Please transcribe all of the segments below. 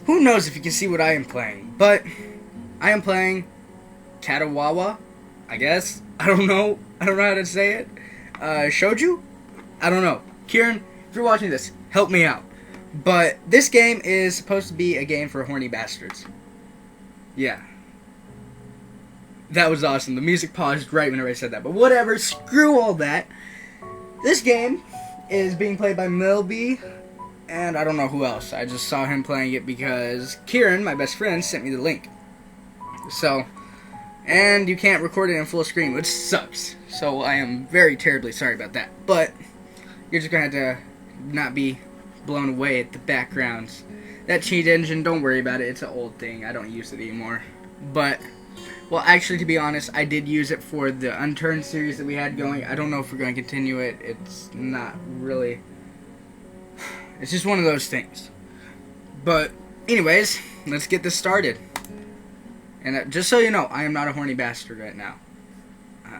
Who knows if you can see what I am playing, but I am playing Katawa, I guess. I don't know. I don't know how to say it. Shoujo? I don't know. Kieran, if you're watching this, help me out. But this game is supposed to be a game for horny bastards. Yeah. That was awesome. The music paused right whenever I said that. But whatever, screw all that. This game is being played by Milby, and I don't know who else. I just saw him playing it because Kieran, my best friend, sent me the link. So, and you can't record it in full screen, which sucks. So I am very terribly sorry about that. But you're just going to have to not be blown away at the backgrounds. That cheat engine, don't worry about it. It's an old thing. I don't use it anymore. But, well, actually, to be honest, I did use it for the Unturned series that we had going. I don't know if we're going to continue it. It's not really... It's just one of those things. But, anyways, let's get this started. And just so you know, I am not a horny bastard right now.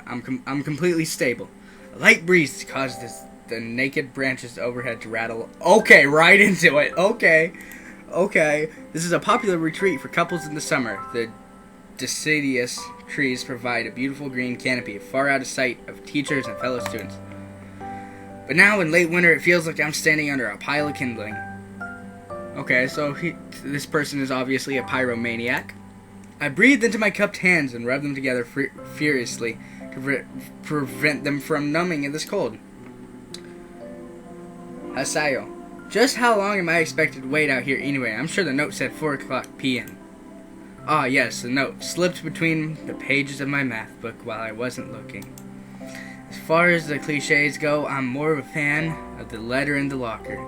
I'm completely stable. A light breeze caused the naked branches overhead to rattle. Okay, right into it. Okay. This is a popular retreat for couples in the summer. The deciduous trees provide a beautiful green canopy, far out of sight of teachers and fellow students. But now, in late winter, it feels like I'm standing under a pile of kindling. Okay, so this person is obviously a pyromaniac. I breathed into my cupped hands and rubbed them together furiously to prevent them from numbing in this cold. Hasayo. Just how long am I expected to wait out here anyway? I'm sure the note said 4 o'clock p.m. Ah, yes, the note slipped between the pages of my math book while I wasn't looking. As far as the cliches go, I'm more of a fan of the letter in the locker.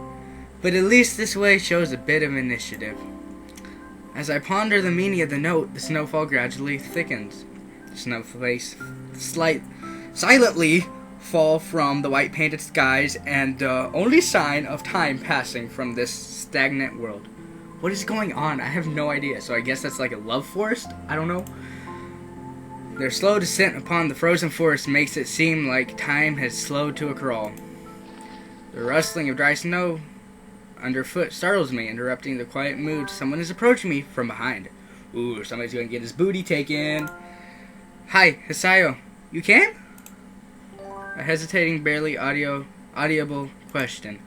But at least this way shows a bit of initiative. As I ponder the meaning of the note, the snowfall gradually thickens. The snowflakes silently fall from the white painted skies, and the only sign of time passing from this stagnant world. What is going on? I have no idea. So I guess that's like a love forest? I don't know. Their slow descent upon the frozen forest makes it seem like time has slowed to a crawl. The rustling of dry snow underfoot startles me, interrupting the quiet mood. Someone is approaching me from behind. Ooh, somebody's gonna get his booty taken. Hi, Hisayo. You came? A hesitating, barely audible question.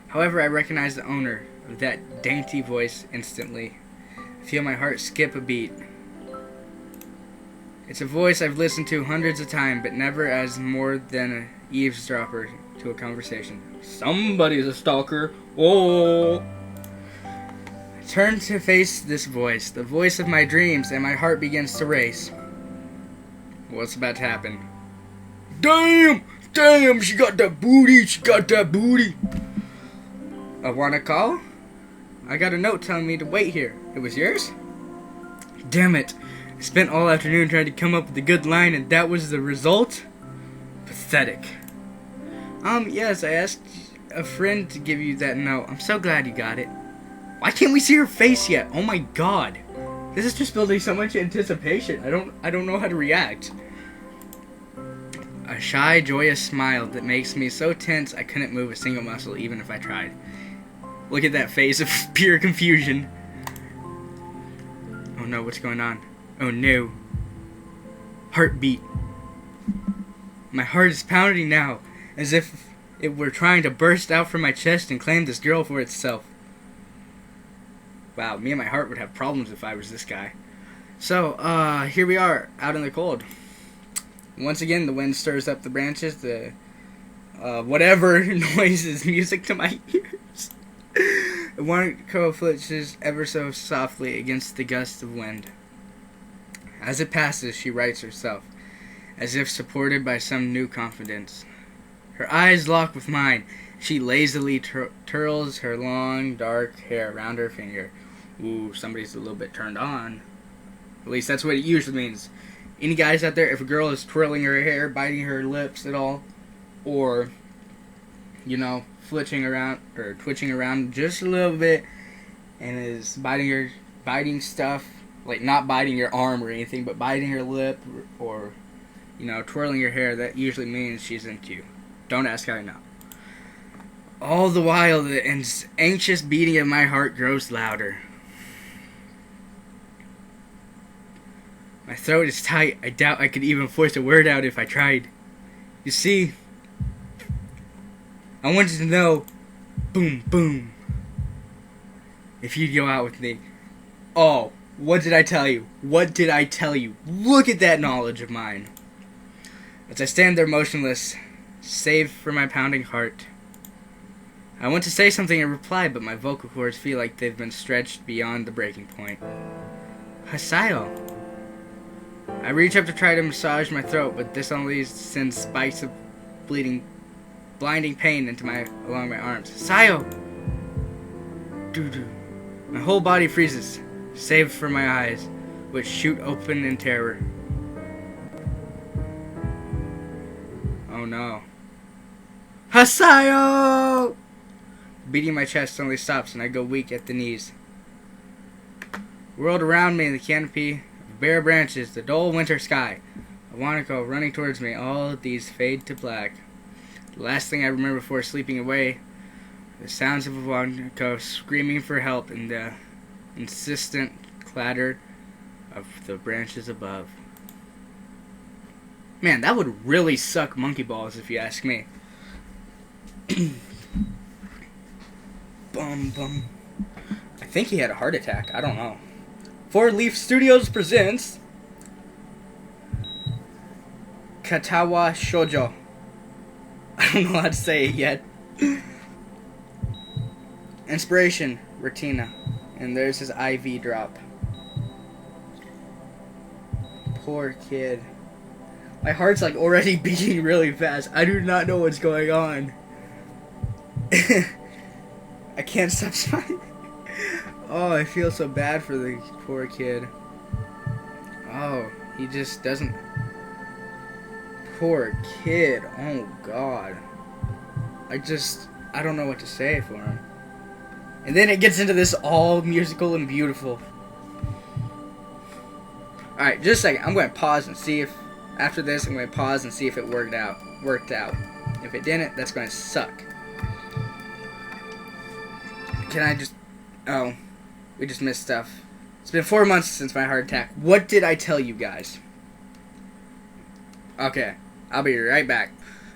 However, I recognize the owner of that dainty voice instantly. I feel my heart skip a beat. It's a voice I've listened to hundreds of times, but never as more than an eavesdropper to a conversation. Somebody's a stalker. Oh! I turn to face this voice, the voice of my dreams, and my heart begins to race. What's about to happen? Damn! She got that booty! I wanna call? I got a note telling me to wait here. It was yours? Damn it. I spent all afternoon trying to come up with a good line, and that was the result? Pathetic. Yes, I asked a friend to give you that note. I'm so glad you got it. Why can't we see her face yet? Oh my god. This is just building so much anticipation. I don't know how to react. A shy, joyous smile that makes me so tense I couldn't move a single muscle even if I tried. Look at that face of pure confusion. Oh no, what's going on? Oh no. Heartbeat. My heart is pounding now, as if it were trying to burst out from my chest and claim this girl for itself. Wow, me and my heart would have problems if I was this guy. So, here we are, out in the cold. Once again, the wind stirs up the branches, the, whatever noise is music to my ears. One crow flinches ever so softly against the gust of wind. As it passes, she rights herself, as if supported by some new confidence. Her eyes lock with mine. She lazily twirls her long, dark hair around her finger. Ooh, somebody's a little bit turned on. At least that's what it usually means. Any guys out there, if a girl is twirling her hair, biting her lips at all, or, twitching around just a little bit, and is biting stuff, like not biting your arm or anything, but biting her lip, or, twirling her hair, that usually means she's into you. Don't ask how I know. All the while, the anxious beating of my heart grows louder. My throat is tight. I doubt I could even force a word out if I tried. You see, I wanted to know, boom, boom, if you'd go out with me. Oh, what did I tell you? What did I tell you? Look at that knowledge of mine. As I stand there motionless, save for my pounding heart. I want to say something in reply, but my vocal cords feel like they've been stretched beyond the breaking point. Hasayo. I reach up to try to massage my throat, but this only sends spikes of blinding pain along my arms. Hasayo! Doo-doo. My whole body freezes, save for my eyes, which shoot open in terror. Oh no. Hasayo! Beating my chest suddenly stops and I go weak at the knees. The world around me in the canopy of bare branches, the dull winter sky, a Wanako running towards me, all of these fade to black. The last thing I remember before sleeping away, the sounds of a Wanako screaming for help and the insistent clatter of the branches above. Man, that would really suck monkey balls if you ask me. Bum bum. I think he had a heart attack. I don't know. Four Leaf Studios presents Katawa Shoujo. I don't know how to say it yet. Inspiration, Retina. And there's his IV drop. Poor kid. My heart's like already beating really fast. I do not know what's going on. I can't stop smiling. Oh, I feel so bad for the poor kid. Oh, he just doesn't... Poor kid. Oh, God. I don't know what to say for him. And then it gets into this all musical and beautiful. Alright, just a second. I'm going to pause and see if... After this, I'm going to pause and see if it worked out. If it didn't, that's going to suck. Can I just... Oh, we just missed stuff. It's been 4 months since my heart attack. What did I tell you guys? Okay, I'll be right back.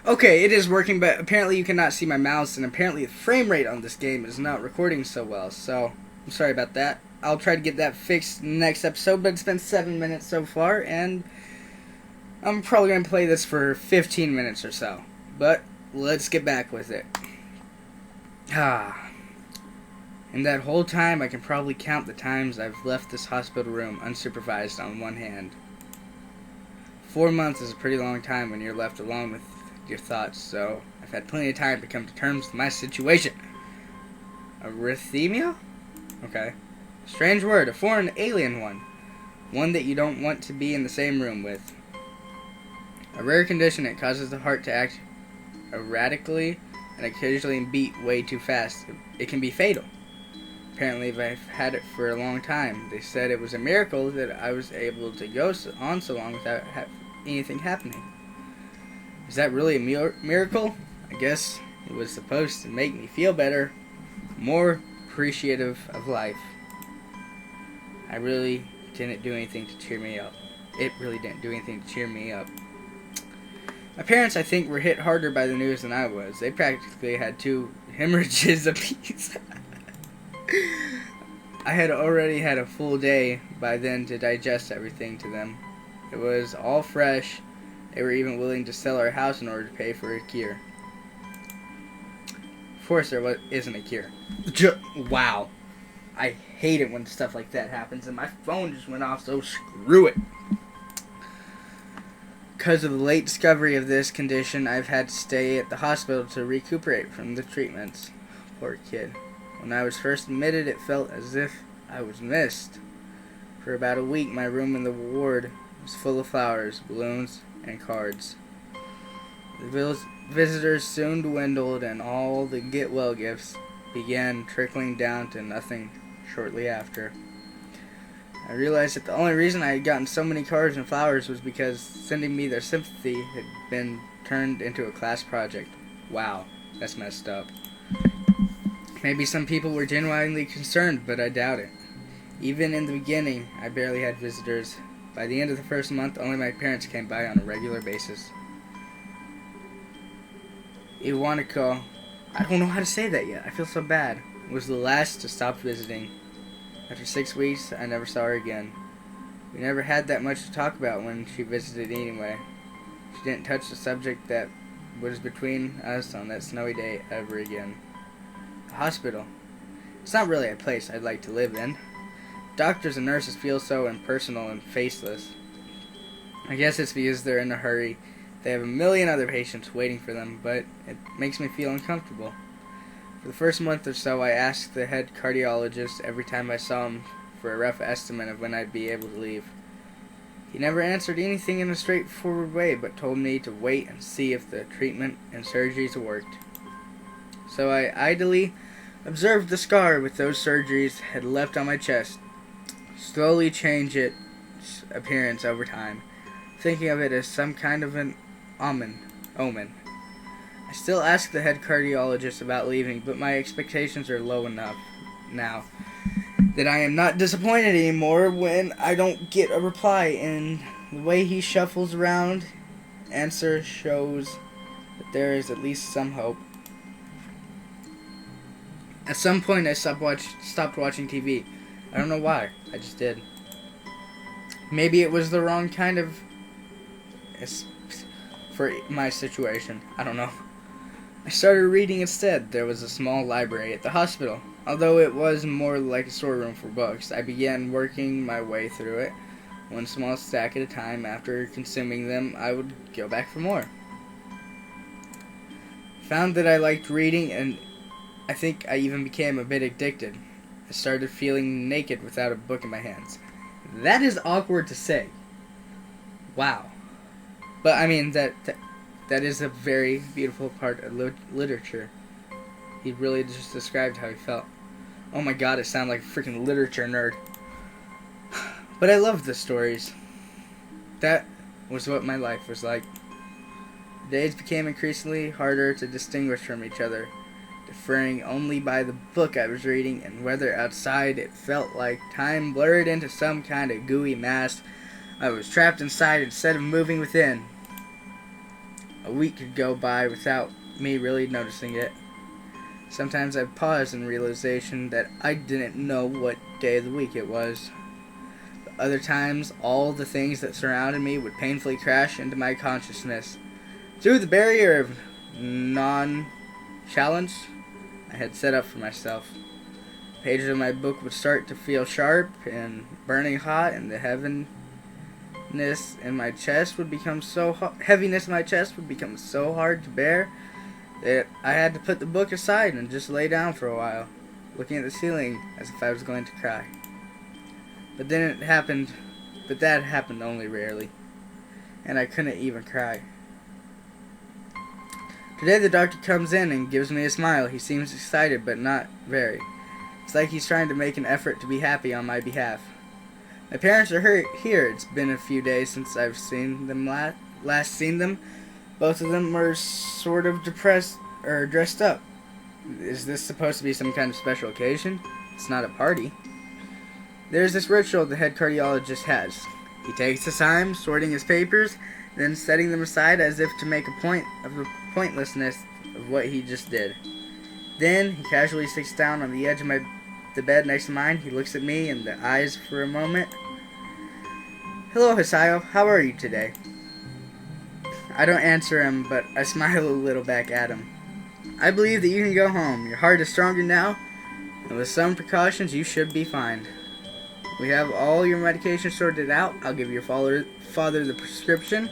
Okay, it is working, but apparently you cannot see my mouse, and apparently the frame rate on this game is not recording so well, so I'm sorry about that. I'll try to get that fixed next episode, but it's been 7 minutes so far, and I'm probably going to play this for 15 minutes or so. But let's get back with it. In that whole time, I can probably count the times I've left this hospital room unsupervised on one hand. 4 months is a pretty long time when you're left alone with your thoughts, so I've had plenty of time to come to terms with my situation. Arrhythmia? Okay. Strange word, a foreign alien one. One that you don't want to be in the same room with. A rare condition that causes the heart to act erratically and occasionally beat way too fast. It can be fatal. Apparently, I've had it for a long time. They said it was a miracle that I was able to go on so long without anything happening. Is that really a miracle? I guess it was supposed to make me feel better, more appreciative of life. I really didn't do anything to cheer me up. It really didn't do anything to cheer me up. My parents, I think, were hit harder by the news than I was. They practically had 2 hemorrhages apiece. I had already had a full day by then to digest everything to them. It was all fresh. They were even willing to sell our house in order to pay for a cure. Of course, there isn't a cure. Wow. I hate it when stuff like that happens, and my phone just went off, so screw it. Because of the late discovery of this condition, I've had to stay at the hospital to recuperate from the treatments. Poor kid. When I was first admitted, it felt as if I was missed. For about a week, my room in the ward was full of flowers, balloons, and cards. The visitors soon dwindled, and all the get-well gifts began trickling down to nothing shortly after. I realized that the only reason I had gotten so many cards and flowers was because sending me their sympathy had been turned into a class project. Wow, that's messed up. Maybe some people were genuinely concerned, but I doubt it. Even in the beginning, I barely had visitors. By the end of the first month, only my parents came by on a regular basis. Iwaniko, I don't know how to say that yet. I feel so bad. Was the last to stop visiting. After 6 weeks, I never saw her again. We never had that much to talk about when she visited anyway. She didn't touch the subject that was between us on that snowy day ever again. The hospital. It's not really a place I'd like to live in. Doctors and nurses feel so impersonal and faceless. I guess it's because they're in a hurry. They have a million other patients waiting for them, but it makes me feel uncomfortable. For the first month or so, I asked the head cardiologist every time I saw him for a rough estimate of when I'd be able to leave. He never answered anything in a straightforward way, but told me to wait and see if the treatment and surgeries worked. So I idly observed the scar with those surgeries had left on my chest slowly change its appearance over time, thinking of it as some kind of an omen. I still ask the head cardiologist about leaving, but my expectations are low enough now that I am not disappointed anymore when I don't get a reply, and the way he shuffles around answer shows that there is at least some hope. At some point I stopped watching TV. I don't know why. I just did. Maybe it was the wrong kind of for my situation. I don't know. I started reading instead. There was a small library at the hospital. Although it was more like a storeroom for books, I began working my way through it, one small stack at a time. After consuming them, I would go back for more. Found that I liked reading, and I think I even became a bit addicted. I started feeling naked without a book in my hands. That is awkward to say. Wow. But I mean, that is a very beautiful part of literature. He really just described how he felt. Oh my god, it sounded like a freaking literature nerd. But I loved the stories. That was what my life was like. The days became increasingly harder to distinguish from each other, differing only by the book I was reading and whether outside it felt like time blurred into some kind of gooey mass. I was trapped inside instead of moving within. A week could go by without me really noticing it. Sometimes I'd pause in realization that I didn't know what day of the week it was. But other times, all the things that surrounded me would painfully crash into my consciousness. Through the barrier of non-challenge I had set up for myself. Pages of my book would start to feel sharp and burning hot, and the heaviness in my chest would become so hard to bear that I had to put the book aside and just lay down for a while, looking at the ceiling as if I was going to cry. But that happened only rarely, and I couldn't even cry. Today the doctor comes in and gives me a smile. He seems excited, but not very. It's like he's trying to make an effort to be happy on my behalf. My parents are here. It's been a few days since I've seen them last seen them. Both of them are sort of depressed or dressed up. Is this supposed to be some kind of special occasion? It's not a party. There's this ritual the head cardiologist has. He takes his time sorting his papers, then setting them aside as if to make a point of the pointlessness of what he just did. Then he casually sits down on the edge of the bed next to mine. He looks at me in the eyes for a moment. Hello, Hisayo. How are you today? I don't answer him, but I smile a little back at him. I believe that you can go home. Your heart is stronger now, and with some precautions, you should be fine. We have all your medication sorted out. I'll give your father the prescription.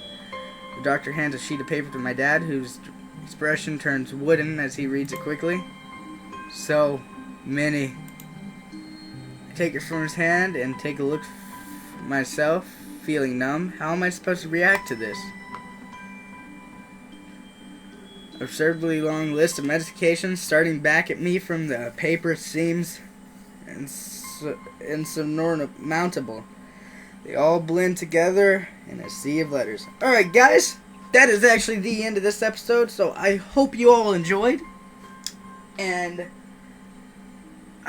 The doctor hands a sheet of paper to my dad, whose expression turns wooden as he reads it quickly. So many. I take it from his hand and take a look myself, feeling numb. How am I supposed to react to this? Absurdly long list of medications starting back at me from the paper seems insurmountable. They all blend together in a sea of letters. Alright guys, that is actually the end of this episode, so I hope you all enjoyed. And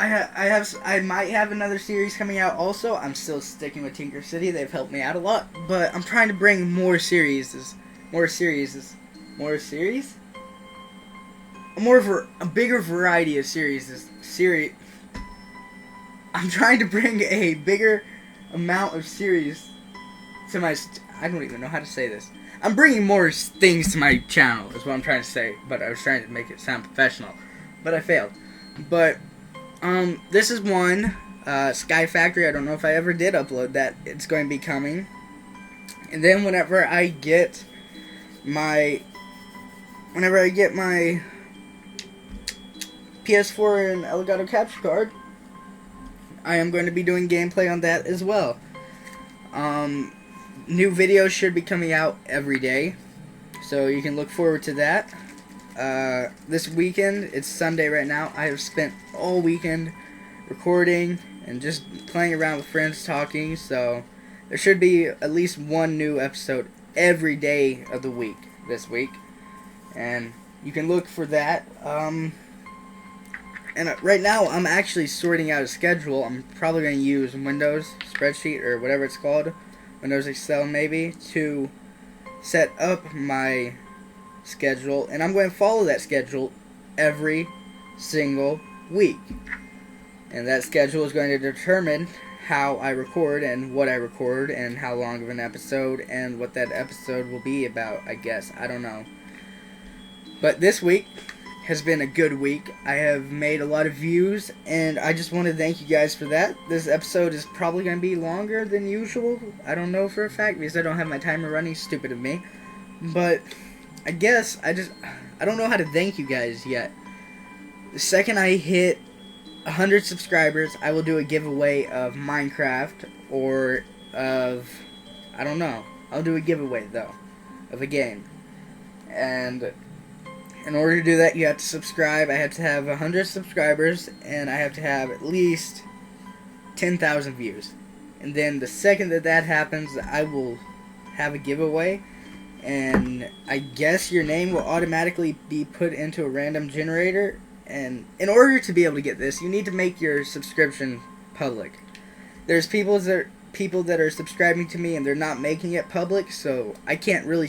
I might have another series coming out also. I'm still sticking with Tinker City. They've helped me out a lot, but I'm trying to bring more series, a bigger variety of series. I'm trying to bring a bigger amount of series to my. I don't even know how to say this. I'm bringing more things to my channel, is what I'm trying to say. But I was trying to make it sound professional, but I failed. But this is one Sky Factory. I don't know if I ever did upload that. It's going to be coming, and then whenever I get my PS4 and Elgato capture card, I am going to be doing gameplay on that as well. New videos should be coming out every day, so you can look forward to that. This weekend, it's Sunday right now, I have spent all weekend recording and just playing around with friends, talking, so there should be at least one new episode every day of the week this week, and you can look for that. And right now, I'm actually sorting out a schedule. I'm probably going to use Windows spreadsheet, or whatever it's called, Windows Excel maybe, to set up my schedule. And I'm going to follow that schedule every single week. And that schedule is going to determine how I record, and what I record, and how long of an episode, and what that episode will be about, I guess. I don't know. But this week has been a good week. I have made a lot of views, and I just want to thank you guys for that. This episode is probably going to be longer than usual. I don't know for a fact, because I don't have my timer running. Stupid of me. But I guess I don't know how to thank you guys yet. The second I hit 100 subscribers, I will do a giveaway of Minecraft, or of, I don't know. I'll do a giveaway, though, of a game. And in order to do that, you have to subscribe. I have to have 100 subscribers, and I have to have at least 10,000 views. And then the second that happens, I will have a giveaway, and I guess your name will automatically be put into a random generator. And in order to be able to get this, you need to make your subscription public. There's people that are subscribing to me, and they're not making it public, so I can't really